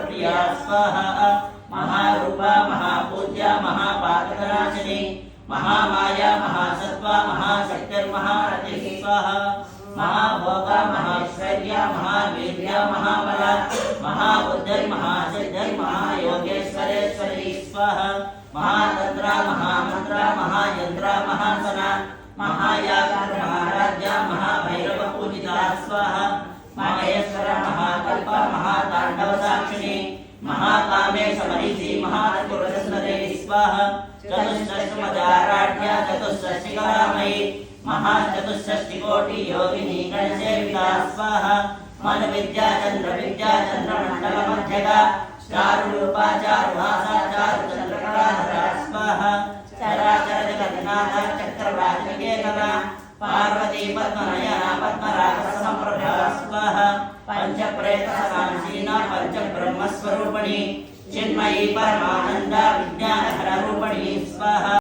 प्रिया स्वाहा महारूपा महापूज्या महापातकनाशिनी महामाया महासत्त्वा महाशक्तिर्महारतिः स्वाहा महाभोगा महाश्वर्या महावीर्या महाबला महाबुद्धिर्महासिद्धिर्महायोगेश्वरेश्वरी स्वाहा महातंत्रा महामंत्रा महायंत्रा महासना महायागार महाराज्या महाभैरव पूजिता स्वाहा महेश्वर महाकल्प महातांडव साक्षिणी महाकामेश मरीचि महाचतुर्दशनदे स्वाहा चतुष्षष्टिमदाराढ्या चतुष्षष्टिकलामयी महाचतुष्षष्टिकोटि योगिनी गणसेविता स्वाहा मन विद्या चंद्र मंडल मध्यगा चारुरूपा चारुभासा चारुचंद्रकलाधरा स्वाहा चराचर जगन्नाथ चक्रवाकनिकेतना पार्वती पद्मनयना पद्मरागसमप्रभा स्वाहा पंचप्रेतसकांक्षीणा पंचब्रह्मस्वरूपिणी चिन्मयी परमानंदा विज्ञानघनरूपिणी स्वाहा।